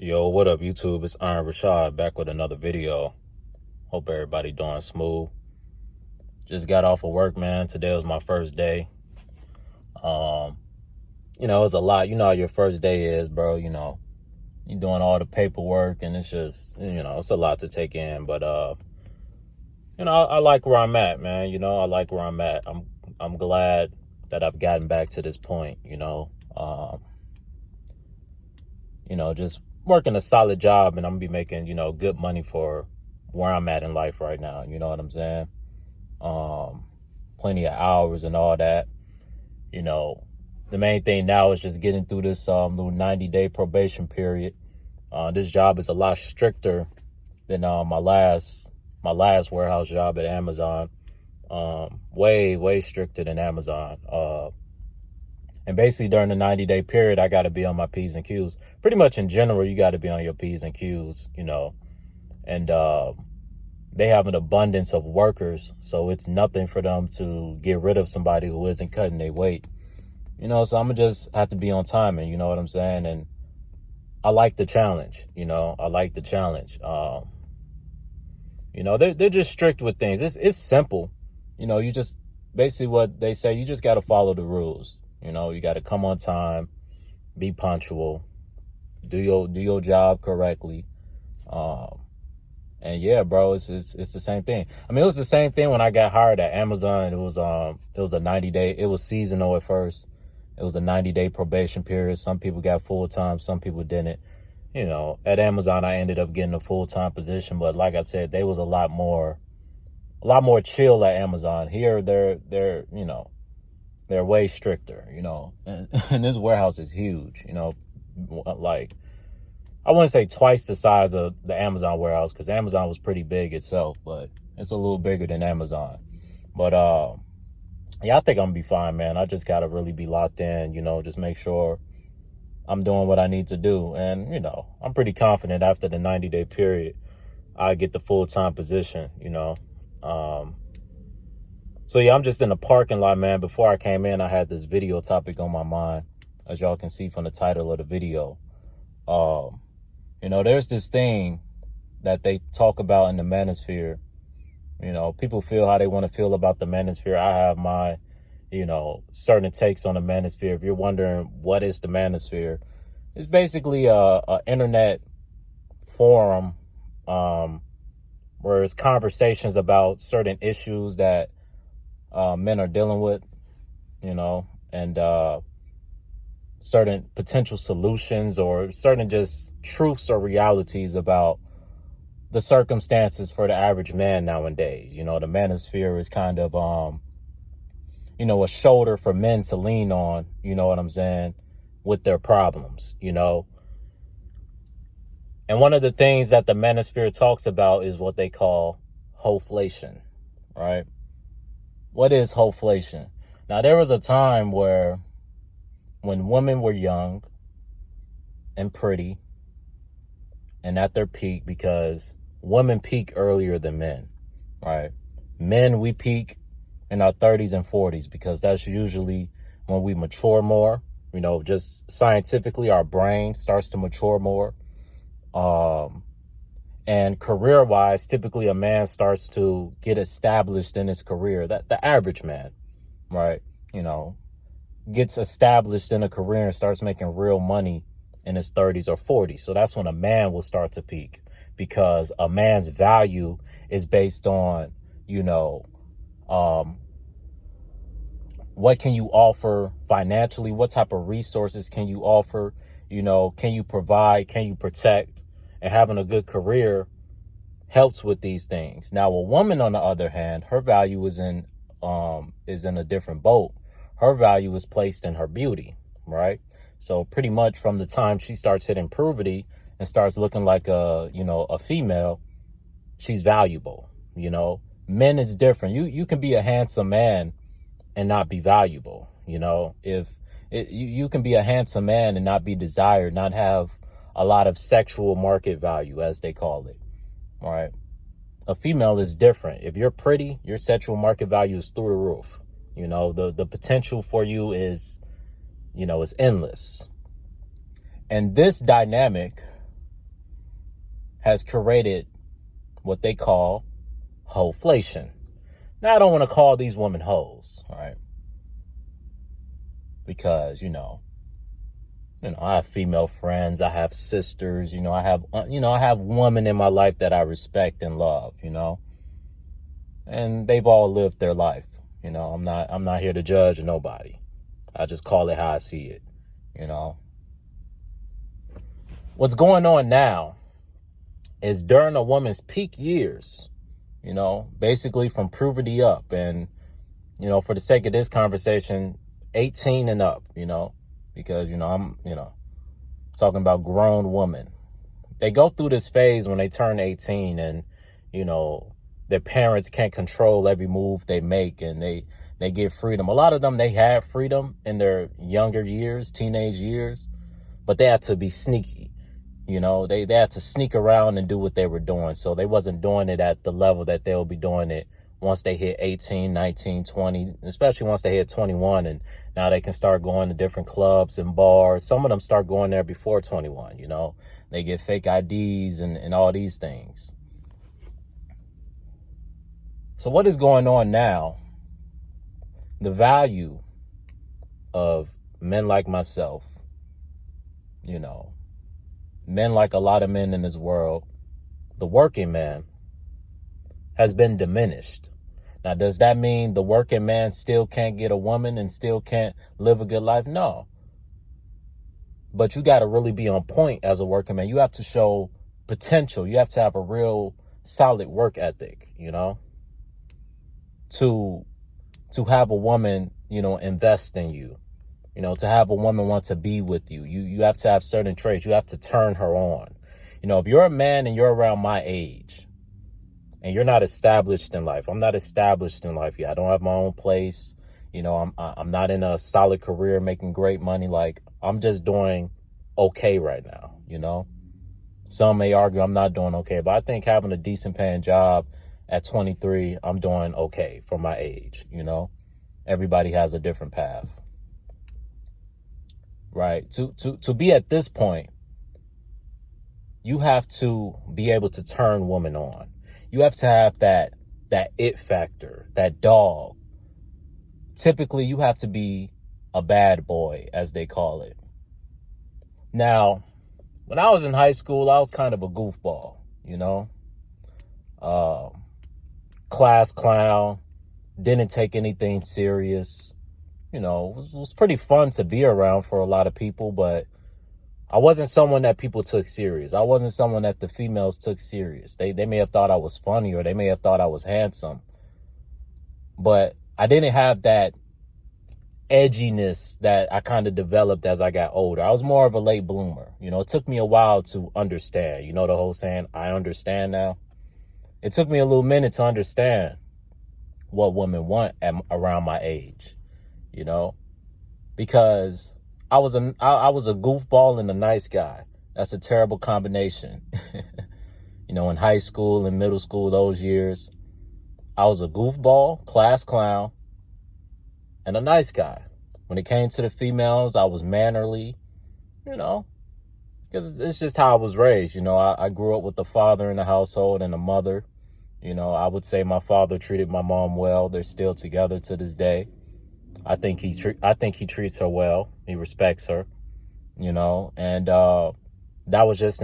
Yo, what up, YouTube? It's Richawd back with another video. Hope everybody doing smooth. Just got off of work, man. Today was my first day. It was a lot. You know how your first day is, bro. You're doing all the paperwork, and it's just, it's a lot to take in. But I like where I'm at, man. I like where I'm at. I'm glad that I've gotten back to this point. Just working a solid job, and I'm gonna be making, good money for where I'm at in life right now. You know what I'm saying? Plenty of hours and all that. The main thing now is just getting through this little 90-day probation period. This job is a lot stricter than my last warehouse job at Amazon. Way stricter than Amazon. And basically during the 90-day period, I got to be on my P's and Q's. Pretty much in general, you got to be on your P's and Q's, and they have an abundance of workers. So it's nothing for them to get rid of somebody who isn't cutting their weight, so I'm going to just have to be on timing, you know what I'm saying? And I like the challenge, I like the challenge. They're just strict with things. It's simple. You just basically what they say, you just got to follow the rules. You got to come on time, be punctual, do your job correctly. And yeah, bro, it's the same thing. I mean, it was the same thing when I got hired at Amazon. It was a 90-day, it was seasonal at first. It was a 90-day probation period. Some people got full time, some people didn't. At Amazon, I ended up getting a full-time position, but like I said, they was a lot more chill at Amazon. Here, they're way stricter, and this warehouse is huge, like, I wouldn't say twice the size of the Amazon warehouse, because Amazon was pretty big itself, but it's a little bigger than Amazon. But yeah, I think I'm gonna be fine, man. I just gotta really be locked in, just make sure I'm doing what I need to do. And, I'm pretty confident after the 90-day period, I get the full-time position, So yeah, I'm just in the parking lot, man. Before I came in, I had this video topic on my mind, as y'all can see from the title of the video. There's this thing that they talk about in the manosphere. People feel how they want to feel about the manosphere. I have my, certain takes on the manosphere. If you're wondering what is the manosphere, it's basically a internet forum where it's conversations about certain issues that men are dealing with, and certain potential solutions or certain just truths or realities about the circumstances for the average man nowadays. The manosphere is kind of, a shoulder for men to lean on, you know what I'm saying, with their problems, And one of the things that the manosphere talks about is what they call hoeflation, right? What is hoeflation? Now, there was a time when women were young and pretty and at their peak, because women peak earlier than men, right? Men, we peak in our 30s and 40s because that's usually when we mature more. Just scientifically, our brain starts to mature more. And career-wise, typically a man starts to get established in his career. That the average man, right? Gets established in a career and starts making real money in his 30s or 40s. So that's when a man will start to peak, because a man's value is based on, what can you offer financially? What type of resources can you offer? Can you provide? Can you protect? And having a good career helps with these things. Now, a woman, on the other hand, her value is in a different boat. Her value is placed in her beauty, right? So pretty much from the time she starts hitting puberty and starts looking like a female, she's valuable. Men is different. You can be a handsome man and not be valuable. You can be a handsome man and not be desired, not have a lot of sexual market value, as they call it. All right. A female is different. If you're pretty, your sexual market value is through the roof. The potential for you is, is endless. And this dynamic has created what they call hoeflation. Now, I don't want to call these women hoes, right? Because, I have female friends, I have sisters, I have women in my life that I respect and love, and they've all lived their life. I'm not here to judge nobody. I just call it how I see it, What's going on now is during a woman's peak years, basically from puberty up, and, for the sake of this conversation, 18 and up, because, I'm, talking about grown women. They go through this phase when they turn 18 and, their parents can't control every move they make, and they get freedom. A lot of them, they had freedom in their younger years, teenage years, but they had to be sneaky. They had to sneak around and do what they were doing. So they wasn't doing it at the level that they'll be doing it once they hit 18, 19, 20, especially once they hit 21. And now they can start going to different clubs and bars. Some of them start going there before 21, They get fake IDs and all these things. So what is going on now? The value of men like myself, men like a lot of men in this world, the working man, has been diminished. Now, does that mean the working man still can't get a woman and still can't live a good life? No. But you got to really be on point as a working man. You have to show potential. You have to have a real solid work ethic, to have a woman, invest in you. To have a woman want to be with you, you have to have certain traits. You have to turn her on. If you're a man and you're around my age and you're not established in life, I'm not established in life yet. I don't have my own place. I'm not in a solid career making great money. Like, I'm just doing okay right now. Some may argue I'm not doing okay, but I think having a decent paying job at 23, I'm doing okay for my age. Everybody has a different path. Right. To be at this point, you have to be able to turn women on. You have to have that it factor, that dog. Typically, you have to be a bad boy, as they call it. Now, when I was in high school, I was kind of a goofball, class clown, didn't take anything serious. It was pretty fun to be around for a lot of people, but I wasn't someone that people took serious. I wasn't someone that the females took serious. They may have thought I was funny, or they may have thought I was handsome, but I didn't have that edginess that I kind of developed as I got older. I was more of a late bloomer. It took me a while to understand, the whole saying, I understand now. It took me a little minute to understand what women want around my age. Because I was a goofball and a nice guy. That's a terrible combination. In high school and middle school, those years, I was a goofball, class clown, and a nice guy. When it came to the females, I was mannerly, because it's just how I was raised. I grew up with a father in the household and a mother. I would say my father treated my mom well. They're still together to this day. I think he treats her well. He respects her, and that was just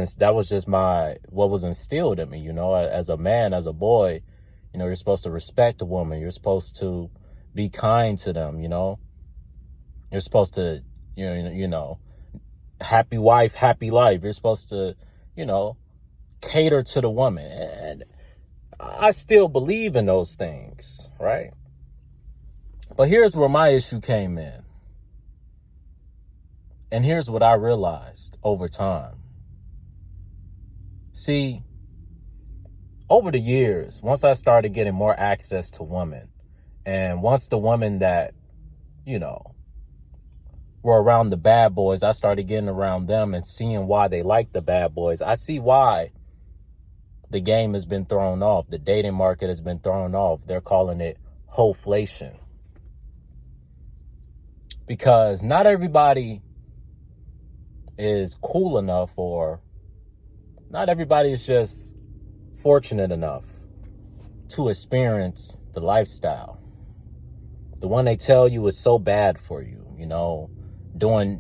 what was instilled in me, as a man, as a boy. You're supposed to respect a woman. You're supposed to be kind to them. You're supposed to, happy wife, happy life. You're supposed to, cater to the woman. And I still believe in those things, right? But here's where my issue came in. And here's what I realized over time. See, over the years, once I started getting more access to women, and once the women that, were around the bad boys, I started getting around them and seeing why they like the bad boys. I see why the game has been thrown off. The dating market has been thrown off. They're calling it hoeflation. Because not everybody is cool enough or Not everybody is just fortunate enough to experience the lifestyle. The one they tell you is so bad for you, doing,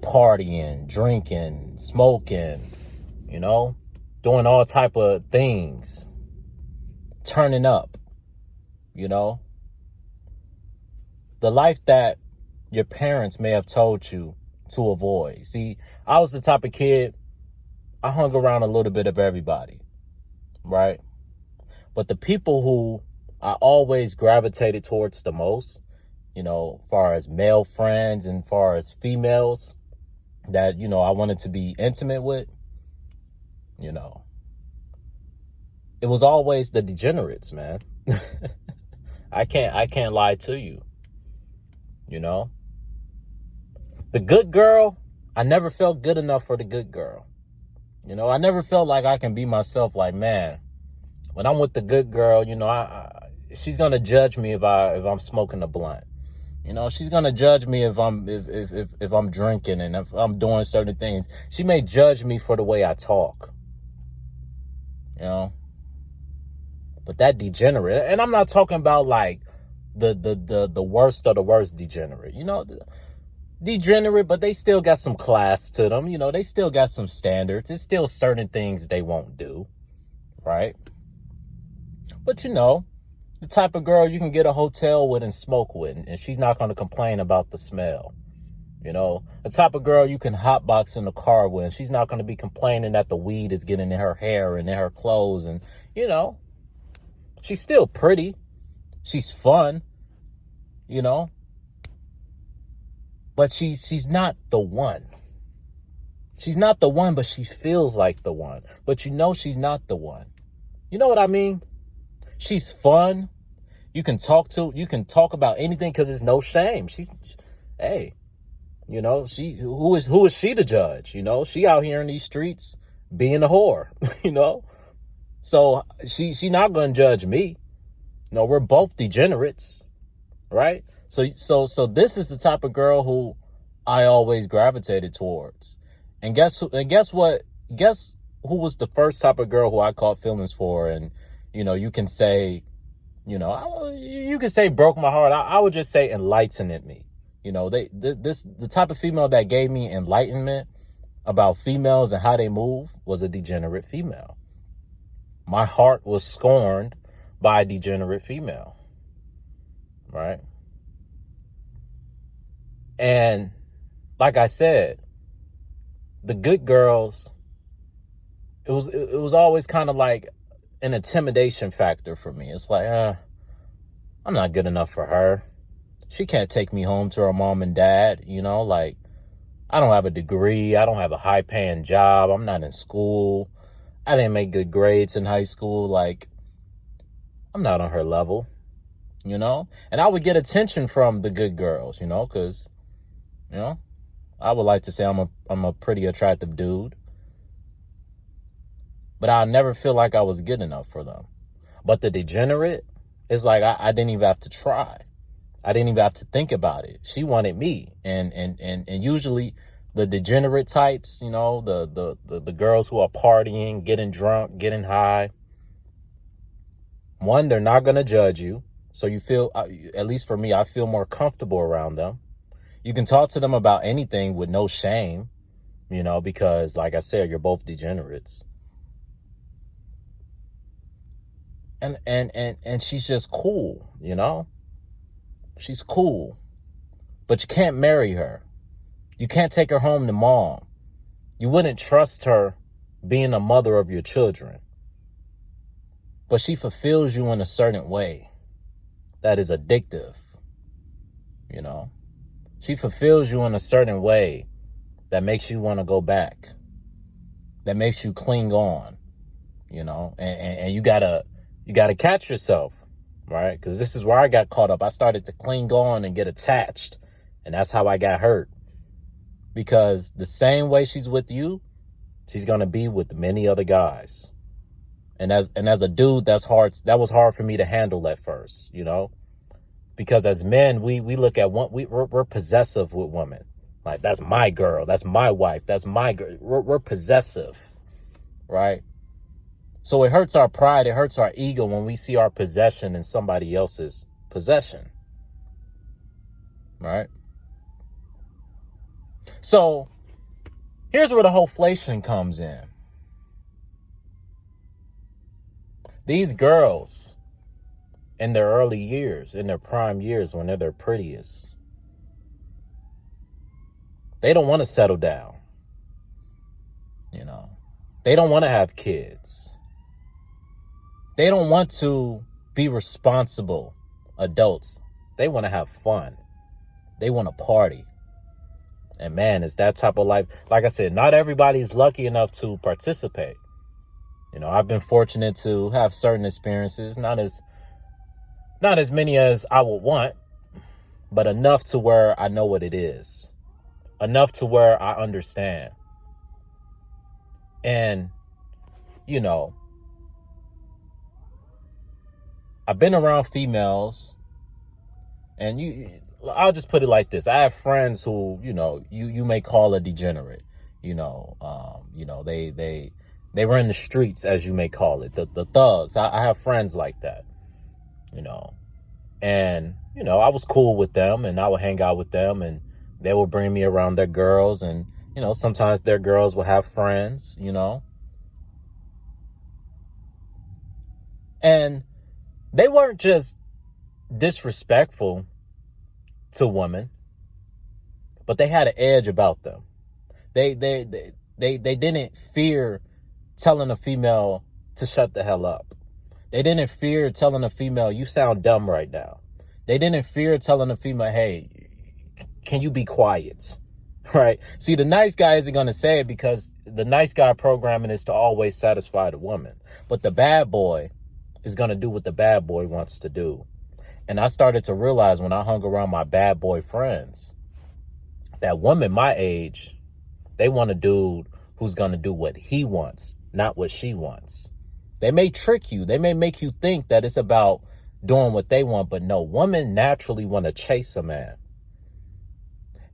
partying, drinking, smoking, doing all type of things, turning up, the life that your parents may have told you to avoid. See, I was the type of kid, I hung around a little bit of everybody, right? But the people who I always gravitated towards the most, far as male friends and far as females that, I wanted to be intimate with, it was always the degenerates, man. I can't lie to you. The good girl, I never felt good enough for the good girl. I never felt like I can be myself. Like, man, when I'm with the good girl, she's gonna judge me if I'm smoking a blunt. She's gonna judge me if I'm drinking and if I'm doing certain things. She may judge me for the way I talk. But that degenerate, and I'm not talking about like the worst of the worst degenerate. Degenerate, but they still got some class to them. They still got some standards. There's still certain things they won't do, right? But the type of girl you can get a hotel with and smoke with, and she's not going to complain about the smell. The type of girl you can hotbox in the car with, and she's not going to be complaining that the weed is getting in her hair and in her clothes. And, she's still pretty. She's fun, but she's not the one. She's not the one, but she feels like the one. But she's not the one. You know what I mean? She's fun. You can talk about anything because there's no shame. Hey, who is she to judge? She out here in these streets being a whore, So she not gonna judge me. No, we're both degenerates, right? So this is the type of girl who I always gravitated towards. And guess what? Guess who was the first type of girl who I caught feelings for? And you can say, you can say broke my heart. I would just say enlightened me. The type of female that gave me enlightenment about females and how they move was a degenerate female. My heart was scorned by a degenerate female, right? And like I said, the good girls, it was always kind of like an intimidation factor for me. It's like, I'm not good enough for her. She can't take me home to her mom and dad, like I don't have a degree. I don't have a high paying job. I'm not in school. I didn't make good grades in high school. Like, I'm not on her level, and I would get attention from the good girls, because, I would like to say I'm a pretty attractive dude, but I never feel like I was good enough for them. But the degenerate is like, I didn't even have to try. I didn't even have to think about it. She wanted me. And usually the degenerate types, the girls who are partying, getting drunk, getting high. One, they're not going to judge you. So you feel, at least for me, I feel more comfortable around them. You can talk to them about anything with no shame, because like I said, you're both degenerates. And she's just cool, She's cool. But you can't marry her. You can't take her home to mom. You wouldn't trust her being a mother of your children. But she fulfills you in a certain way that is addictive. She fulfills you in a certain way that makes you want to go back. That makes you cling on, and you gotta catch yourself, right? Because this is where I got caught up. I started to cling on and get attached. And that's how I got hurt. Because the same way she's with you, she's going to be with many other guys. And as a dude, that was hard for me to handle at first, because as men, we look at we're possessive with women. Like, that's my girl. That's my wife. That's my girl. We're possessive. right? So it hurts our pride, it hurts our ego when we see our possession in somebody else's possession, right? So here's where the hoeflation comes in. These girls in their early years, in their prime years, when they're their prettiest, they don't want to settle down. You know, they don't want to have kids. They don't want to be responsible adults. They want to have fun. They want to party. And man, it's that type of life. Like I said, not everybody's lucky enough to participate. You know, I've been fortunate to have certain experiences, not as many as I would want, but enough to where I know what it is. Enough to where I understand. And, you know, I've been around females, and I'll just put it like this. I have friends who, you may call a degenerate. They were in the streets, as you may call it, the thugs. I have friends like that, and, I was cool with them, and I would hang out with them, and they would bring me around their girls, and, sometimes their girls would have friends, and they weren't just disrespectful to women, but they had an edge about them. They didn't fear telling a female to shut the hell up. They didn't fear telling a female, you sound dumb right now. They didn't fear telling a female, hey, can you be quiet? Right? See, the nice guy isn't going to say it because the nice guy programming is to always satisfy the woman. But the bad boy is going to do what the bad boy wants to do. And I started to realize when I hung around my bad boy friends that women my age, they want a dude who's going to do what he wants, not what she wants. They may trick you. They may make you think that it's about doing what they want. But no, women naturally want to chase a man.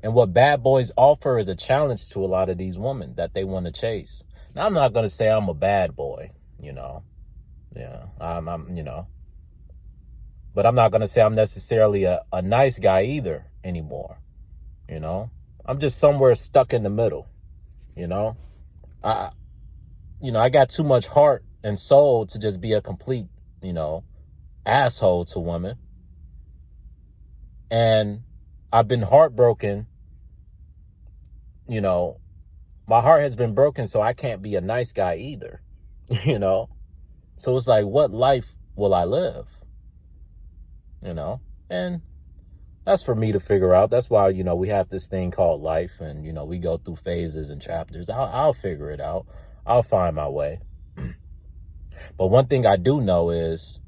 And what bad boys offer is a challenge to a lot of these women that they want to chase. Now, I'm not going to say I'm a bad boy, Yeah, but I'm not going to say I'm necessarily a nice guy either anymore. I'm just somewhere stuck in the middle. I got too much heart and soul to just be a complete, asshole to women. And I've been heartbroken. My heart has been broken, so I can't be a nice guy either. So it's like, what life will I live? And that's for me to figure out. That's why, we have this thing called life, and, we go through phases and chapters. I'll figure it out. I'll find my way. But one thing I do know is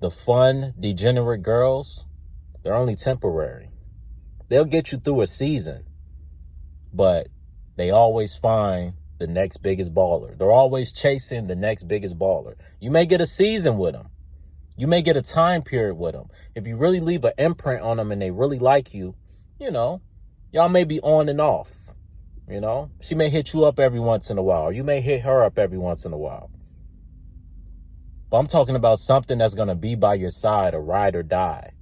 the fun, degenerate girls, they're only temporary. They'll get you through a season, but they always find the next biggest baller. They're always chasing the next biggest baller. You may get a season with them. You may get a time period with them. If you really leave an imprint on them and they really like you, y'all may be on and off. She may hit you up every once in a while. Or you may hit her up every once in a while. But I'm talking about something that's going to be by your side, a ride or die.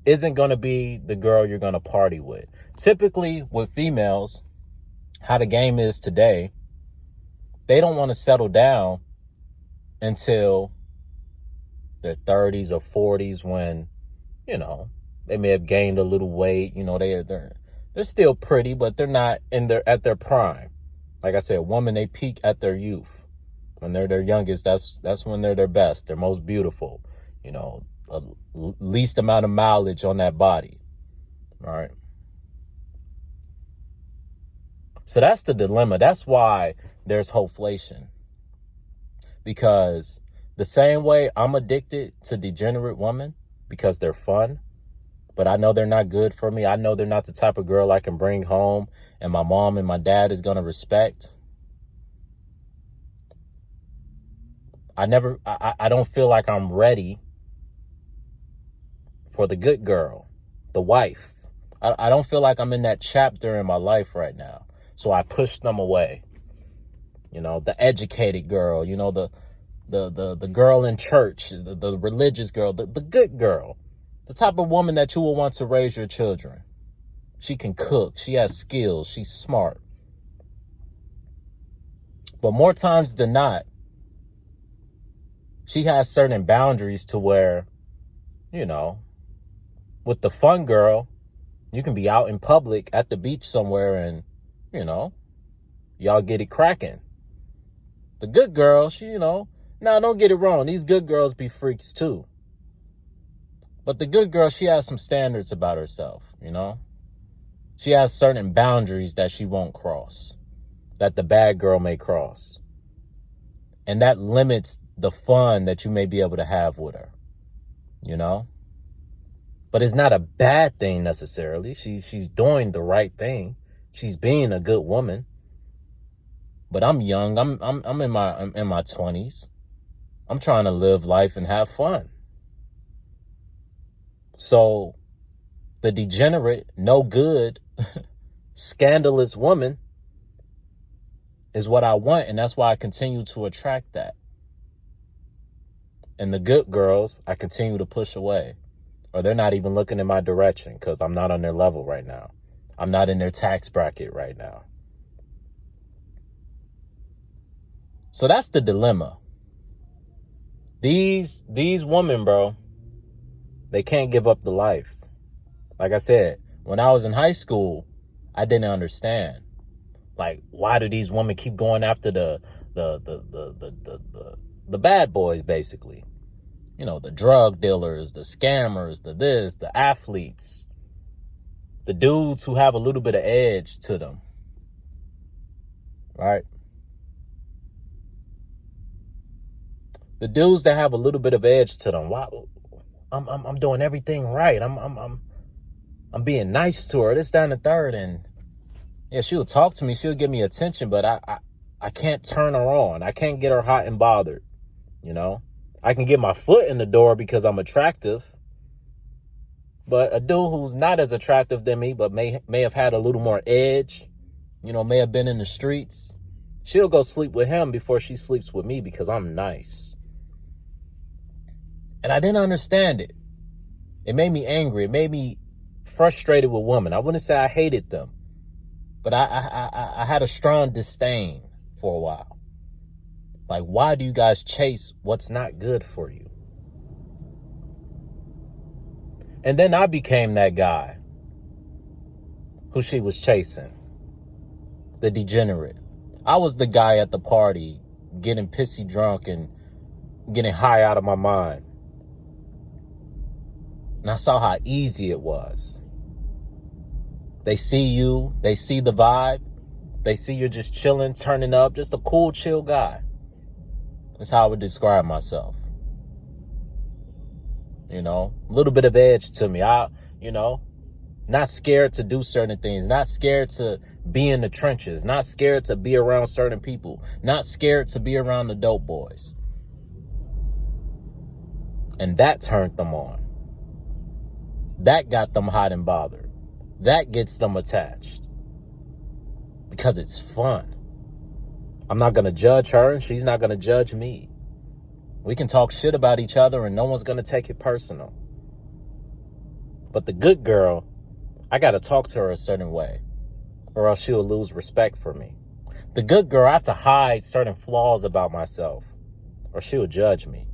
Isn't going to be the girl you're going to party with. Typically with females, how the game is today, they don't want to settle down until their 30s or 40s when, they may have gained a little weight. They're still pretty, but they're not at their prime. Like I said, women, they peak at their youth. When they're their youngest, that's when they're their best. They're most beautiful. Least amount of mileage on that body. All right. So that's the dilemma. That's why there's hoeflation. Because the same way I'm addicted to degenerate women because they're fun, but I know they're not good for me. I know they're not the type of girl I can bring home and my mom and my dad is going to respect. I don't feel like I'm ready for the good girl, the wife. I don't feel like I'm in that chapter in my life right now. So I push them away. You know, the educated girl, you know, the girl in church, the religious girl, the good girl, the type of woman that you will want to raise your children. She can cook. She has skills. She's smart. But more times than not, she has certain boundaries to where, you know, with the fun girl, you can be out in public at the beach somewhere and, you know, y'all get it cracking. The good girl, she, you know, now don't get it wrong. These good girls be freaks too. But the good girl, she has some standards about herself, you know. She has certain boundaries that she won't cross, that the bad girl may cross. And that limits the fun that you may be able to have with her, you know. But it's not a bad thing necessarily. She's doing the right thing. She's being a good woman. But I'm young. I'm in my 20s. I'm trying to live life and have fun. So the degenerate, no good, scandalous woman is what I want, and that's why I continue to attract that. And the good girls, I continue to push away. Or they're not even looking in my direction because I'm not on their level right now. I'm not in their tax bracket right now. So that's the dilemma. These women, bro, they can't give up the life. Like I said, when I was in high school, I didn't understand. Like, why do these women keep going after the bad boys, basically? You know, the drug dealers, the scammers, the athletes, the dudes who have a little bit of edge to them, right? The dudes that have a little bit of edge to them. Wow, I'm doing everything right. I'm being nice to her. This, that, and the third, and yeah, she'll talk to me. She'll give me attention, but I can't turn her on. I can't get her hot and bothered. You know, I can get my foot in the door because I'm attractive. But a dude who's not as attractive than me, but may have had a little more edge, you know, may have been in the streets, she'll go sleep with him before she sleeps with me because I'm nice. And I didn't understand it. It made me angry. It made me frustrated with women. I wouldn't say I hated them, but I had a strong disdain for a while. Like, why do you guys chase what's not good for you? And then I became that guy who she was chasing, the degenerate. I was the guy at the party getting pissy drunk and getting high out of my mind. And I saw how easy it was. They see you, they see the vibe, they see you're just chilling, turning up, just a cool, chill guy. That's how I would describe myself. You know, a little bit of edge to me. Not scared to do certain things, not scared to be in the trenches, not scared to be around certain people, not scared to be around the dope boys. And that turned them on. That got them hot and bothered. That gets them attached. Because it's fun. I'm not going to judge her and she's not going to judge me. We can talk shit about each other and no one's going to take it personal. But the good girl, I got to talk to her a certain way or else she'll lose respect for me. The good girl, I have to hide certain flaws about myself or she'll judge me.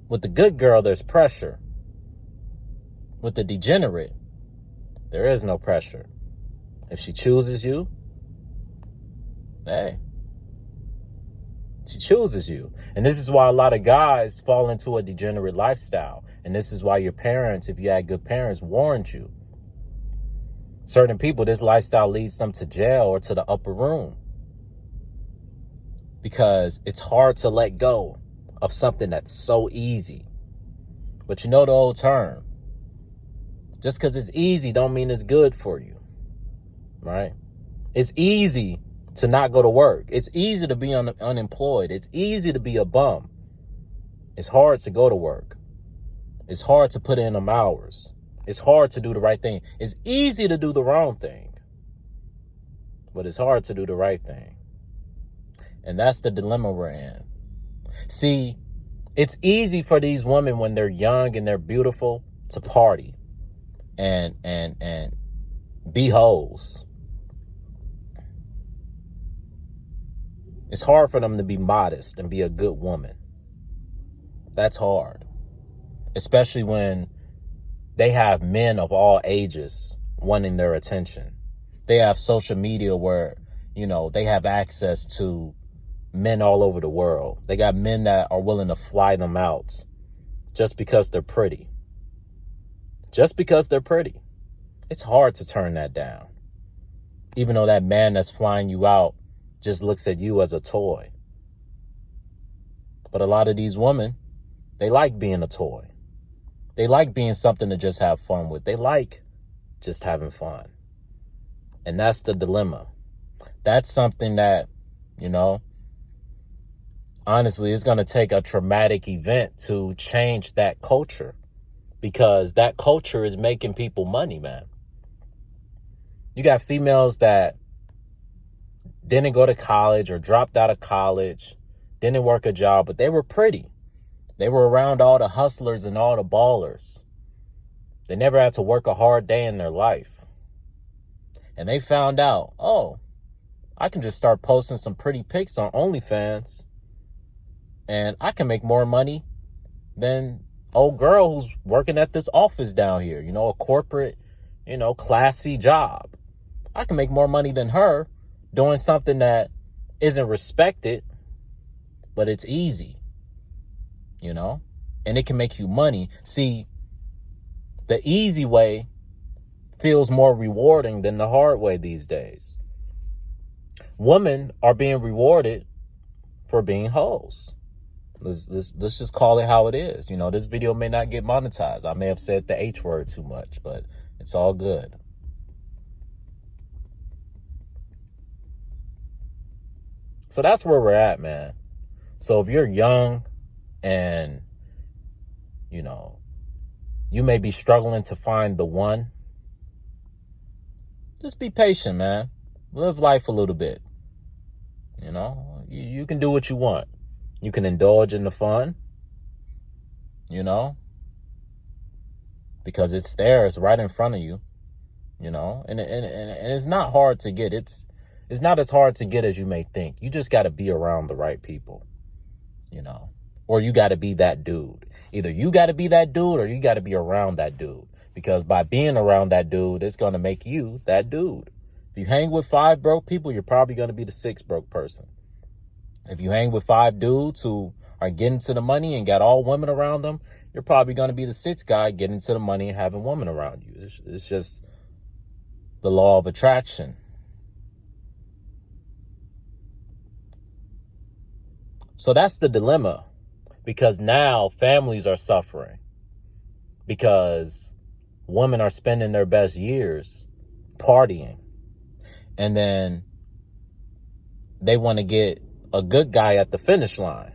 With the good girl, there's pressure. With the degenerate, there is no pressure. If she chooses you, hey, she chooses you. And this is why a lot of guys fall into a degenerate lifestyle. And this is why your parents, if you had good parents, warned you. Certain people, this lifestyle leads them to jail or to the upper room. Because it's hard to let go of something that's so easy. But you know the old term. Just because it's easy don't mean it's good for you. Right? It's easy to not go to work. It's easy to be unemployed. It's easy to be a bum. It's hard to go to work. It's hard to put in them hours. It's hard to do the right thing. It's easy to do the wrong thing. but it's hard to do the right thing. And that's the dilemma we're in. See, it's easy for these women when they're young and they're beautiful to party and be hoes. It's hard for them to be modest and be a good woman. That's hard. Especially when they have men of all ages wanting their attention. They have social media where, they have access to men all over the world. They got men that are willing to fly them out just because they're pretty. Just because they're pretty. It's hard to turn that down. Even though that man that's flying you out just looks at you as a toy. But a lot of these women, they like being a toy. They like being something to just have fun with. They like just having fun. And that's the dilemma. That's something that, honestly, it's going to take a traumatic event to change that culture, because that culture is making people money, man. You got females that didn't go to college or dropped out of college, didn't work a job, but they were pretty. They were around all the hustlers and all the ballers. They never had to work a hard day in their life. And they found out, I can just start posting some pretty pics on OnlyFans and I can make more money than old girl who's working at this office down here, a corporate, classy job. I can make more money than her doing something that isn't respected, but it's easy, and it can make you money. See, the easy way feels more rewarding than the hard way these days. Women are being rewarded for being hoes. Let's just call it how it is. This video may not get monetized. I may have said the H word too much, but it's all good. So that's where we're at, man. So if you're young and, you may be struggling to find the one, just be patient, man. Live life a little bit. You can do what you want. You can indulge in the fun, because it's there. It's right in front of you, and it's not hard to get. It's not as hard to get as you may think. You just got to be around the right people, or you got to be that dude. Either you got to be that dude or you got to be around that dude, because by being around that dude, it's going to make you that dude. If you hang with 5 broke people, you're probably going to be the 6th broke person. If you hang with 5 dudes who are getting to the money and got all women around them, you're probably going to be the 6th guy getting to the money and having women around you. It's just the law of attraction. So that's the dilemma, because now families are suffering because women are spending their best years partying, and then they want to get a good guy at the finish line,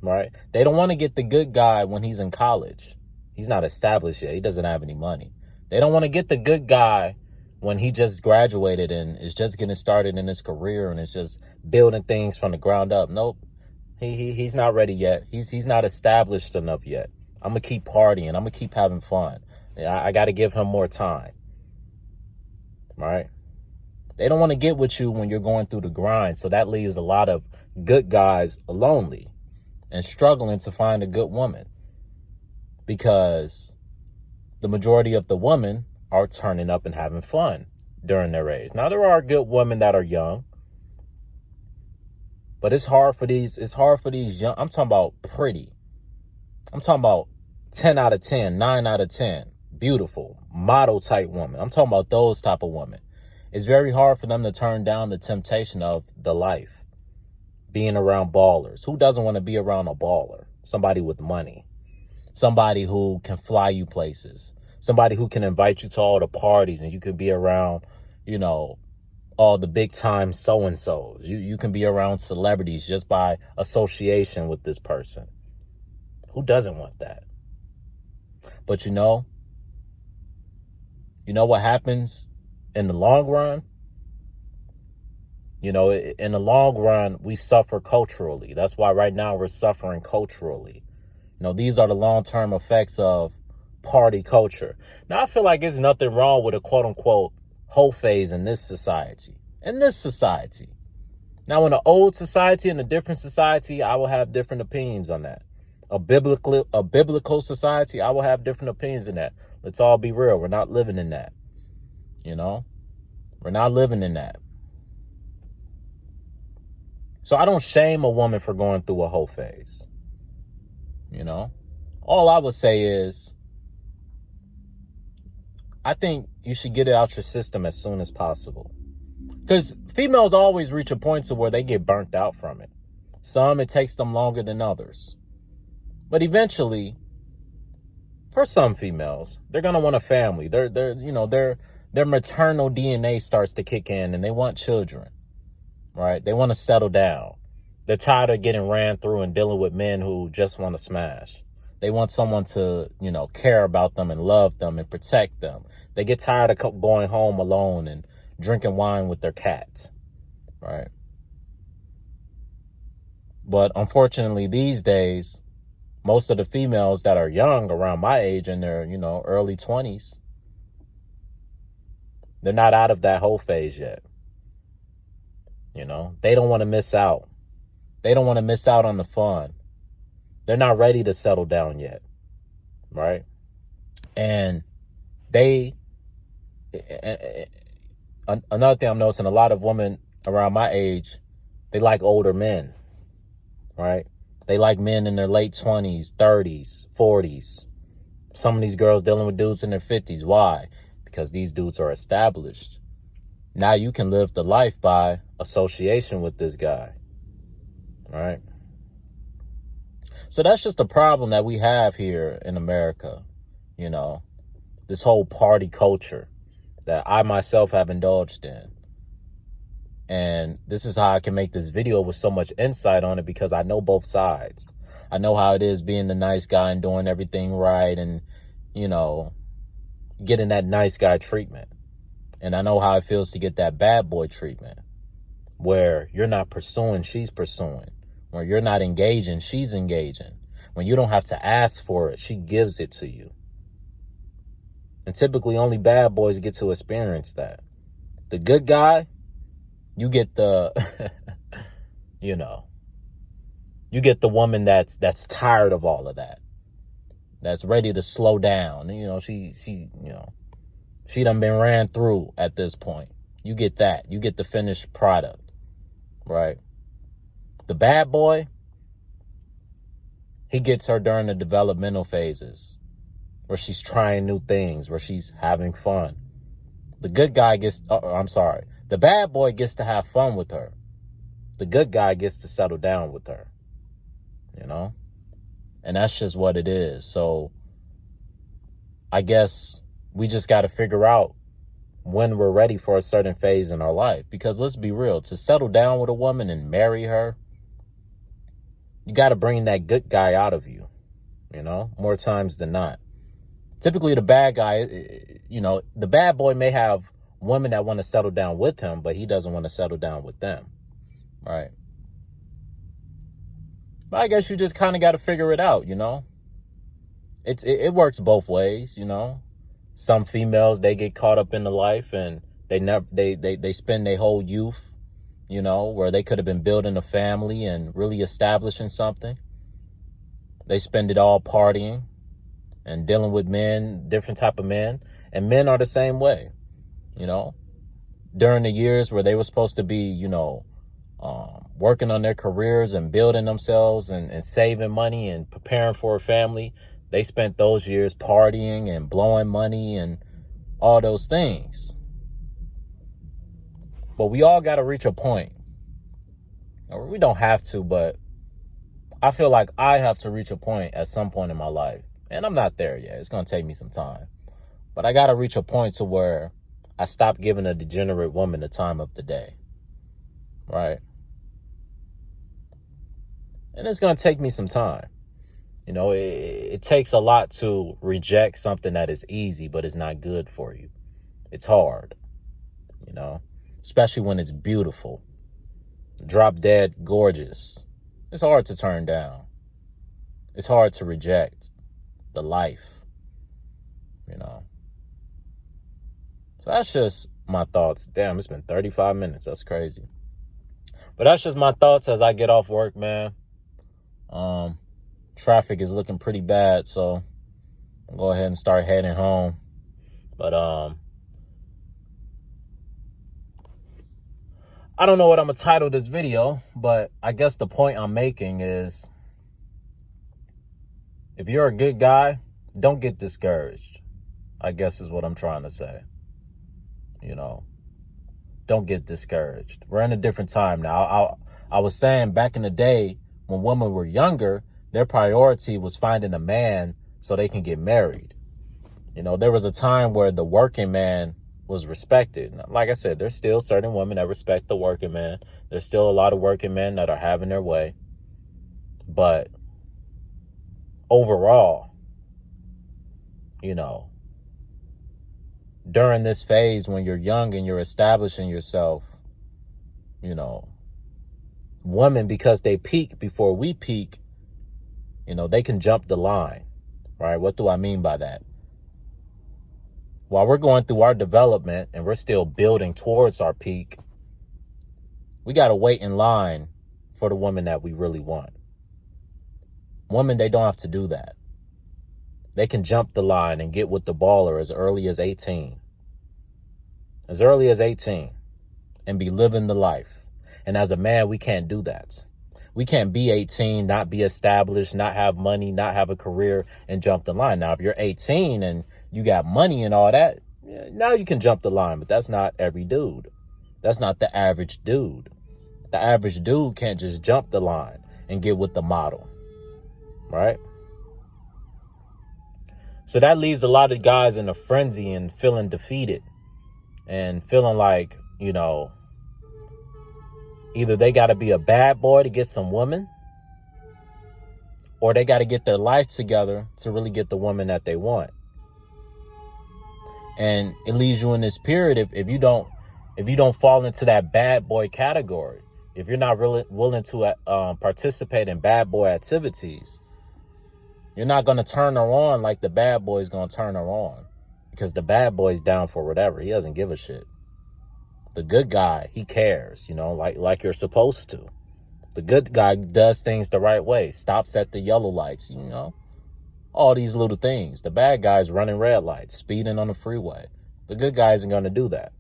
right? They don't want to get the good guy when he's in college. He's not established yet. He doesn't have any money. They don't want to get the good guy when he just graduated and is just getting started in his career and is just building things from the ground up. Nope. He's not ready yet. He's not established enough yet. I'm going to keep partying. I'm going to keep having fun. I got to give him more time, right? They don't want to get with you when you're going through the grind. So that leaves a lot of good guys lonely and struggling to find a good woman, because the majority of the women are turning up and having fun during their age. Now, there are good women that are young, but it's hard for these young. I'm talking about pretty. I'm talking about 10 out of 10, 9 out of 10, beautiful, model type woman. I'm talking about those type of women. It's very hard for them to turn down the temptation of the life, being around ballers. Who doesn't want to be around a baller? Somebody with money, somebody who can fly you places, somebody who can invite you to all the parties and you can be around, all the big time so-and-sos. You can be around celebrities just by association with this person. Who doesn't want that? But you know what happens in the long run? You know, in the long run, we suffer culturally. That's why right now we're suffering culturally. You know, these are the long-term effects of party culture. Now, I feel like there's nothing wrong with a quote-unquote whole phase in this society. In this society. Now, in an old society, in a different society, I will have different opinions on that. A biblical society, I will have different opinions in that. Let's all be real. We're not living in that. You know? We're not living in that. So I don't shame a woman for going through a whole phase. You know? All I would say is, I think you should get it out your system as soon as possible. Because females always reach a point to where they get burnt out from it. Some, it takes them longer than others. But eventually, for some females, they're going to want a family. Their maternal DNA starts to kick in and they want children, right? They want to settle down. They're tired of getting ran through and dealing with men who just want to smash. They want someone to, care about them and love them and protect them. They get tired of going home alone and drinking wine with their cats, right? But unfortunately, these days, most of the females that are young, around my age, in their, early 20s, they're not out of that whole phase yet. They don't want to miss out. They don't want to miss out on the fun. They're not ready to settle down yet, right? And another thing I'm noticing, a lot of women around my age, they like older men, right? They like men in their late 20s, 30s, 40s. Some of these girls dealing with dudes in their 50s. Why? Because these dudes are established. Now you can live the life by association with this guy, right? So that's just a problem that we have here in America, this whole party culture that I myself have indulged in. And this is how I can make this video with so much insight on it, because I know both sides. I know how it is being the nice guy and doing everything right and, getting that nice guy treatment. And I know how it feels to get that bad boy treatment, where you're not pursuing, she's pursuing. Where you're not engaging, she's engaging. When you don't have to ask for it, she gives it to you. And typically only bad boys get to experience that. The good guy, you get the, you get the woman that's tired of all of that. That's ready to slow down. She done been ran through at this point. You get that. You get the finished product, right? The bad boy, he gets her during the developmental phases where she's trying new things, where she's having fun. The good guy the bad boy gets to have fun with her. The good guy gets to settle down with her, And that's just what it is. So I guess we just got to figure out when we're ready for a certain phase in our life. Because let's be real, to settle down with a woman and marry her, you got to bring that good guy out of you, more times than not. Typically, the bad guy, the bad boy may have women that want to settle down with him, but he doesn't want to settle down with them, right? But I guess you just kind of got to figure it out, It works both ways, Some females, they get caught up in the life and they spend their whole youth, where they could have been building a family and really establishing something. They spend it all partying and dealing with men, different type of men. And men are the same way, During the years where they were supposed to be, working on their careers and building themselves and saving money and preparing for a family, they spent those years partying and blowing money and all those things. But we all got to reach a point. We don't have to, but I feel like I have to reach a point at some point in my life. And I'm not there yet. It's going to take me some time. But I got to reach a point to where I stop giving a degenerate woman the time of the day. Right? And it's going to take me some time. It takes a lot to reject something that is easy, but it's not good for you. It's hard, especially when it's beautiful. drop dead gorgeous. It's hard to turn down. It's hard to reject the life, you know. So that's just my thoughts. Damn, it's been 35 minutes. That's crazy. But that's just my thoughts as I get off work, man. Traffic is looking pretty bad, so I'll go ahead and start heading home. But I don't know what I'm gonna title this video, but I guess the point I'm making is, if you're a good guy, don't get discouraged, I guess is what I'm trying to say. You know, don't get discouraged. We're in a different time now. I was saying back in the day when women were younger, their priority was finding a man so they can get married. You know, there was a time where the working man was respected. Like I said, there's still certain women that respect the working man. There's still a lot of working men that are having their way. But overall, you know, during this phase when you're young and you're establishing yourself, you know, women, because they peak before we peak, you know, they can jump the line, right? What do I mean by that? While we're going through our development and we're still building towards our peak, we got to wait in line for the woman that we really want. Women, they don't have to do that. They can jump the line and get with the baller as early as 18. As early as 18 and be living the life. And as a man, we can't do that. We can't be 18, not be established, not have money, not have a career, and jump the line. Now, if you're 18 and you got money and all that, now you can jump the line, but that's not every dude. That's not the average dude. The average dude can't just jump the line and get with the model, right? So that leaves a lot of guys in a frenzy and feeling defeated and feeling like, you know, either they got to be a bad boy to get some woman, or they got to get their life together to really get the woman that they want. And it leaves you in this period if you don't fall into that bad boy category, if you're not really willing to participate in bad boy activities, you're not going to turn her on like the bad boy's going to turn her on, because the bad boy's down for whatever. He doesn't give a shit. The good guy, he cares, you know, like you're supposed to. The good guy does things the right way, stops at the yellow lights, you know, all these little things. The bad guy's running red lights, speeding on the freeway. The good guy isn't going to do that.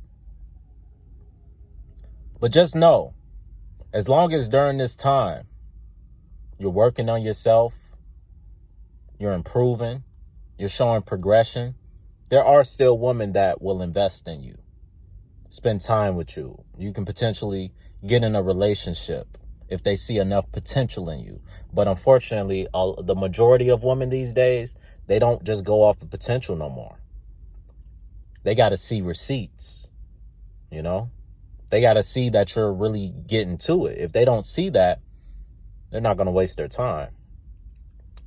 But just know, as long as during this time you're working on yourself, you're improving, you're showing progression, there are still women that will invest in you, spend time with you. You can potentially get in a relationship if they see enough potential in you. But unfortunately, the majority of women these days, they don't just go off of potential no more. They got to see receipts, you know? They got to see that you're really getting to it. If they don't see that, they're not going to waste their time.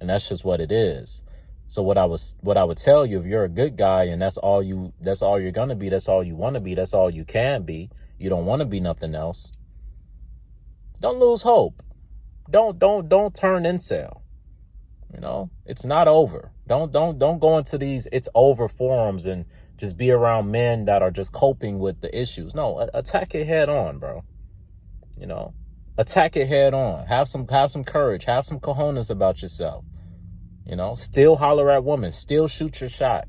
And that's just what it is. So what I would tell you, if you're a good guy and that's all you're going to be, that's all you want to be, that's all you can be, you don't want to be nothing else, don't lose hope. Don't turn incel. You know, it's not over. Don't go into these it's over forums and just be around men that are just coping with the issues. No, attack it head on, bro. You know, attack it head on. Have some courage. Have some cojones about yourself. You know, still holler at women. Still shoot your shot.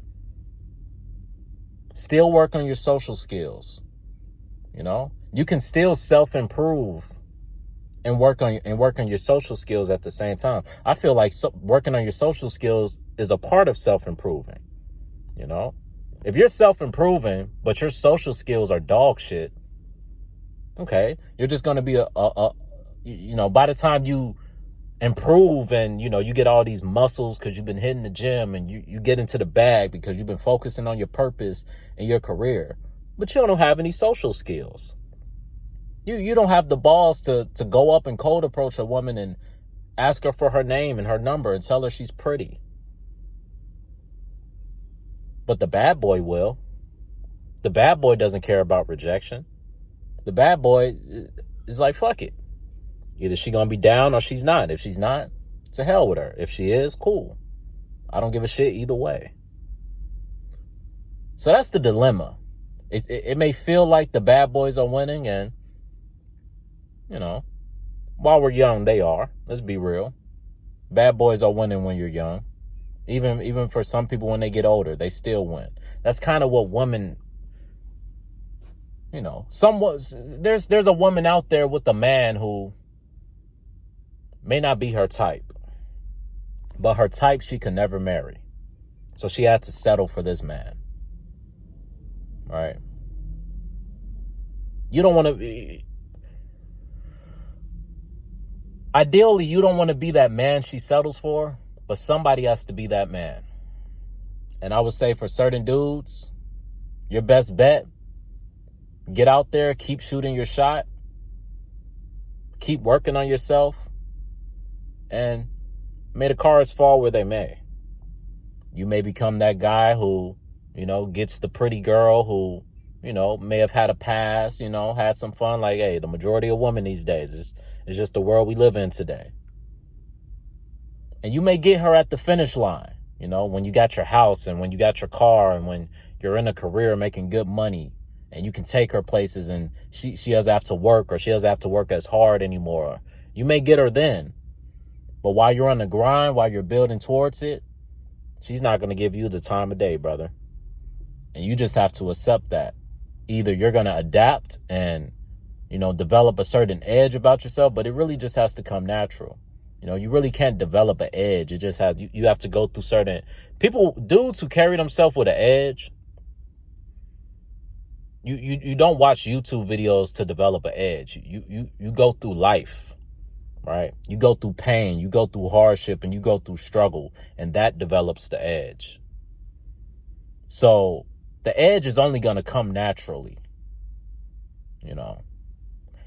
Still work on your social skills. You know, you can still self-improve and work on your social skills at the same time. I feel like working on your social skills is a part of self-improving. You know, if you're self-improving, but your social skills are dog shit, okay, you're just going to be you know, by the time you improve and, you know, you get all these muscles because you've been hitting the gym and you get into the bag because you've been focusing on your purpose and your career, but you don't have any social skills. You don't have the balls to go up and cold approach a woman and ask her for her name and her number and tell her she's pretty. But the bad boy will. The bad boy doesn't care about rejection. The bad boy, it's like, fuck it. Either she gonna be down or she's not. If she's not, to hell with her. If she is, cool. I don't give a shit either way. So that's the dilemma. It may feel like the bad boys are winning, and, you know, while we're young, they are. Let's be real. Bad boys are winning when you're young. Even for some people, when they get older, they still win. That's kind of what women, you know, there's a woman out there with a man who may not be her type, but her type she could never marry. So she had to settle for this man. Right? You don't want to be... Ideally, you don't want to be that man she settles for, but somebody has to be that man. And I would say for certain dudes, your best bet, get out there, keep shooting your shot, keep working on yourself, and may the cards fall where they may. You may become that guy who, you know, gets the pretty girl who, you know, may have had a past, you know, had some fun. Like, hey, the majority of women these days is just the world we live in today. And you may get her at the finish line, you know, when you got your house and when you got your car and when you're in a career making good money and you can take her places and she doesn't have to work, or she doesn't have to work as hard anymore. You may get her then. But while you're on the grind, while you're building towards it, she's not going to give you the time of day, brother. And you just have to accept that. Either you're going to adapt and, you know, develop a certain edge about yourself, but it really just has to come natural. You know, you really can't develop an edge. It just has, you have to go through certain dudes who carry themselves with an edge. You don't watch YouTube videos to develop an edge. You go through life, right? You go through pain, you go through hardship, and you go through struggle, and that develops the edge. So the edge is only going to come naturally, you know.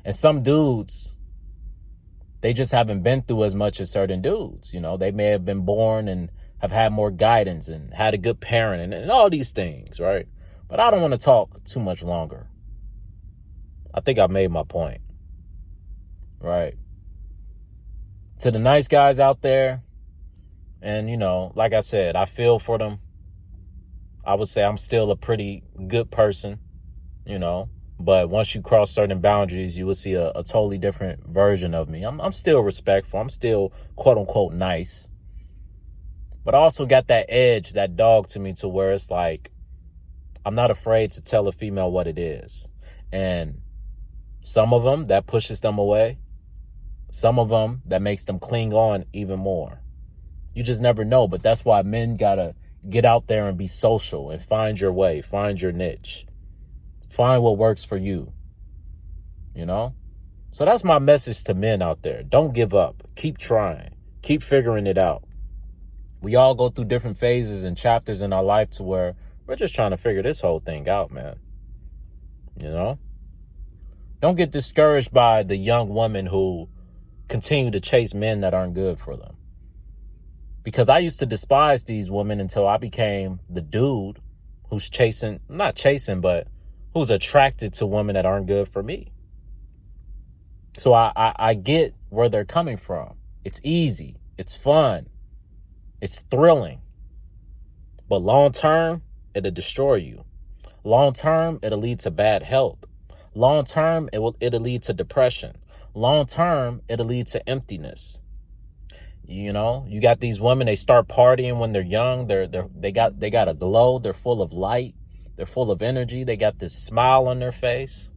And some dudes, they just haven't been through as much as certain dudes. You know, they may have been born and have had more guidance and had a good parent and all these things, right? But I don't want to talk too much longer. I think I made my point, right? To the nice guys out there, and, you know, like I said, I feel for them. I would say I'm still a pretty good person, you know, but once you cross certain boundaries, you will see a totally different version of me. I'm still respectful. I'm still quote unquote nice, but I also got that edge, that dog to me, to where it's like, I'm not afraid to tell a female what it is. And some of them, that pushes them away. Some of them, that makes them cling on even more. You just never know. But that's why men gotta get out there and be social and find your way, find your niche, find what works for you, you know? So that's my message to men out there. Don't give up. Keep trying. Keep figuring it out. We all go through different phases and chapters in our life to where we're just trying to figure this whole thing out, man. You know? Don't get discouraged by the young women who continue to chase men that aren't good for them. Because I used to despise these women until I became the dude who's not chasing, but who's attracted to women that aren't good for me. So I get where they're coming from. It's easy. It's fun. It's thrilling. But long term, it'll destroy you. Long term, it'll lead to bad health. Long term, it'll lead to depression. Long term, it'll lead to emptiness. You know, you got these women, they start partying when they're young. They got a glow. They're full of light. They're full of energy. They got this smile on their face.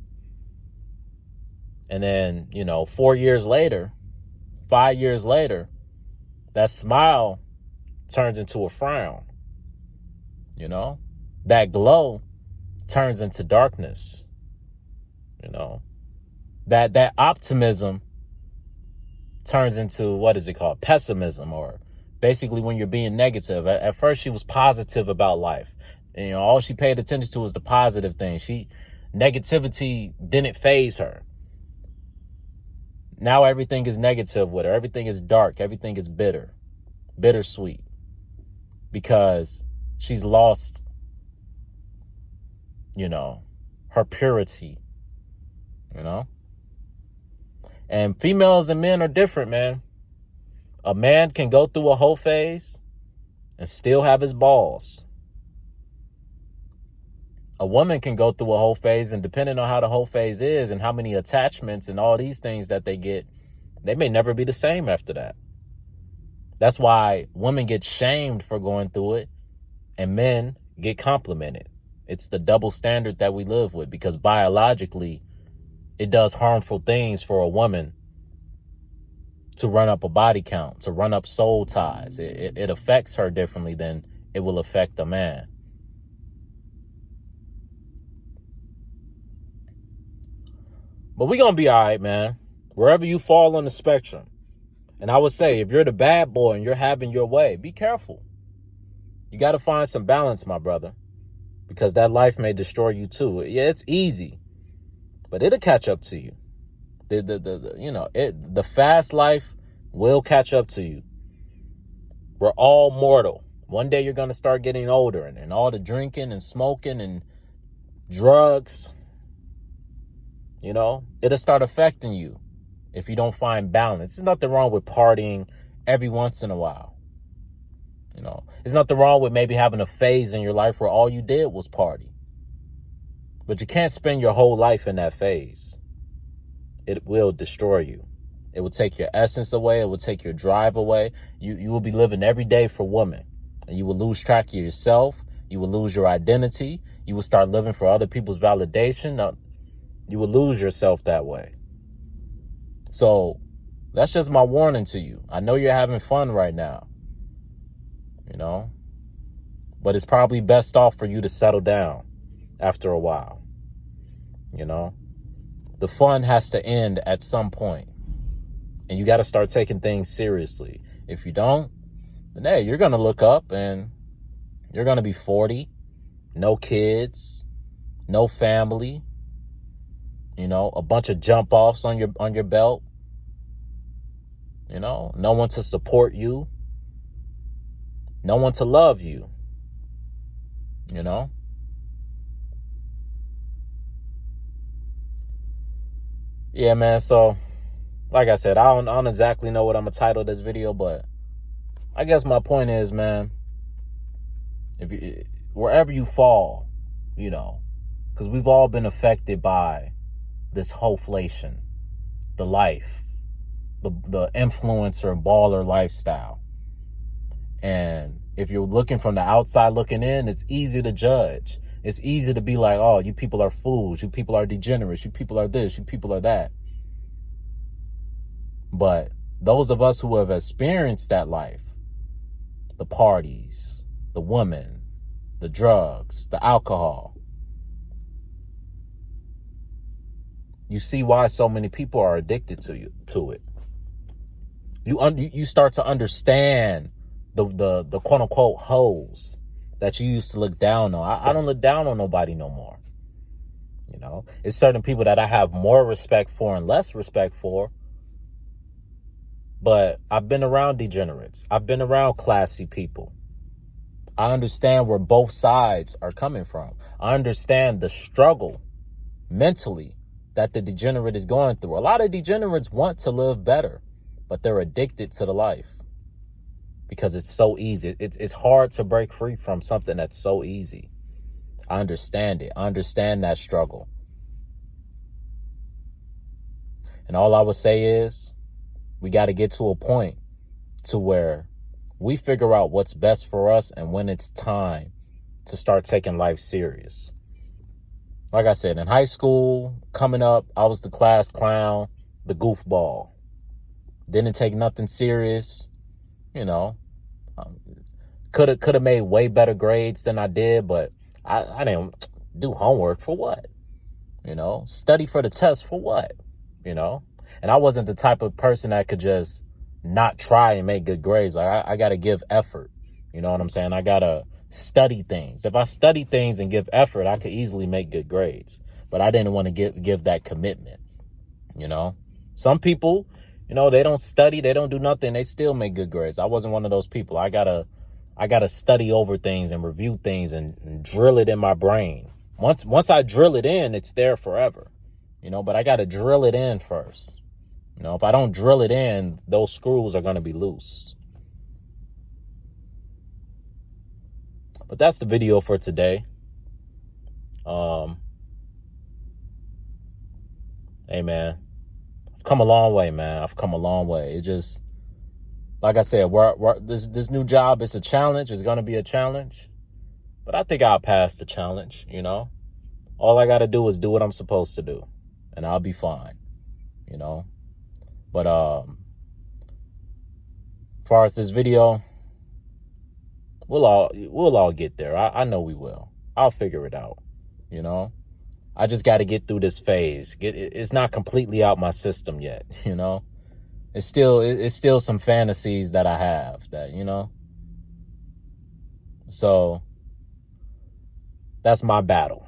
And then, you know, 4 years later, 5 years later, that smile turns into a frown. You know, that glow turns into darkness. You know, that optimism turns into, what is it called? Pessimism, or basically when you're being negative. At first she was positive about life. And, you know, all she paid attention to was the positive things. Negativity didn't faze her. Now everything is negative with her. Everything is dark. Everything is bittersweet, because she's lost, you know, her purity, you know? And females and men are different, man. A man can go through a whole phase and still have his balls. A woman can go through a whole phase, and depending on how the whole phase is and how many attachments and all these things that they get, they may never be the same after that. That's why women get shamed for going through it and men get complimented. It's the double standard that we live with, because biologically it does harmful things for a woman to run up a body count, to run up soul ties. It affects her differently than it will affect a man. But we're going to be all right, man. Wherever you fall on the spectrum. And I would say, if you're the bad boy and you're having your way, be careful. You got to find some balance, my brother, because that life may destroy you too. Yeah, it's easy, but it'll catch up to you. The fast life will catch up to you. We're all mortal. One day you're going to start getting older, and all the drinking and smoking and drugs, it'll start affecting you if you don't find balance. There's nothing wrong with partying every once in a while. There's nothing wrong with maybe having a phase in your life where all you did was party. But you can't spend your whole life in that phase. It will destroy you. It will take your essence away. It will take your drive away. You will be living every day for women. And you will lose track of yourself. You will lose your identity. You will start living for other people's validation. You will lose yourself that way. So that's just my warning to you. I know you're having fun right now, but it's probably best off for you to settle down after a while. The fun has to end at some point, and you got to start taking things seriously. If you don't, then hey, you're going to look up and you're going to be 40, no kids, no family, a bunch of jump offs on your belt, no one to support you, no one to love you, Yeah, man. So, like I said, I don't exactly know what I'm going to title this video, but I guess my point is, man, wherever you fall, because we've all been affected by this hoeflation, the life, the influencer baller lifestyle. And if you're looking from the outside looking in, it's easy to judge. It's easy to be like, oh, you people are fools. You people are degenerates. You people are this. You people are that. But those of us who have experienced that life, the parties, the women, the drugs, the alcohol, you see why so many people are addicted to it. You start to understand the quote unquote hoes that you used to look down on. I don't look down on nobody no more. It's certain people that I have more respect for and less respect for. But I've been around degenerates. I've been around classy people. I understand where both sides are coming from. I understand the struggle mentally that the degenerate is going through. A lot of degenerates want to live better, but they're addicted to the life because it's so easy. It's hard to break free from something that's so easy. I understand it. I understand that struggle. And all I would say is we got to get to a point to where we figure out what's best for us and when it's time to start taking life serious. Like I said, in high school, coming up, I was the class clown, the goofball. Didn't take nothing serious, Could have made way better grades than I did, but I didn't do homework for what? Study for the test for what? And I wasn't the type of person that could just not try and make good grades. Like I got to give effort. You know what I'm saying? I got to study things. If I study things and give effort, I could easily make good grades. But I didn't want to give that commitment. Some people, they don't study, they don't do nothing, they still make good grades. I wasn't one of those people. I gotta study over things and review things and drill it in my brain. Once I drill it in, it's there forever. But I gotta drill it in first. You know, if I don't drill it in, those screws are going to be loose. But that's the video for today. Hey, man, I've come a long way, man. I've come a long way. It just, like I said, this new job is a challenge. It's going to be a challenge. But I think I'll pass the challenge, you know. All I got to do is do what I'm supposed to do, and I'll be fine, you know. But as far as this video, we'll all get there. I know we will. I'll figure it out, you know. I just got to get through this phase. It's not completely out my system yet, you know. It's still some fantasies that I have that, you know. So that's my battle,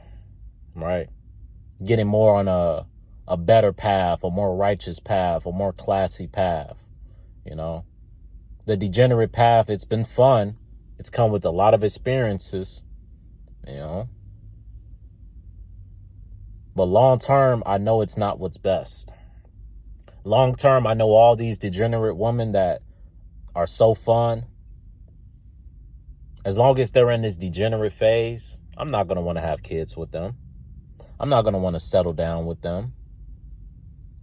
right? Getting more on a better path, a more righteous path, a more classy path, you know. The degenerate path, it's been fun. It's come with a lot of experiences, you know. But long term, I know it's not what's best. Long term, I know all these degenerate women that are so fun. As long as they're in this degenerate phase, I'm not going to want to have kids with them. I'm not going to want to settle down with them.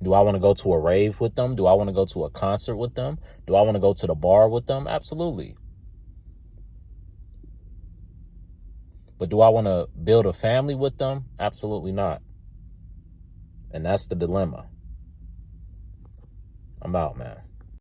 Do I want to go to a rave with them? Do I want to go to a concert with them? Do I want to go to the bar with them? Absolutely. But do I want to build a family with them? Absolutely not. And that's the dilemma. I'm out, man.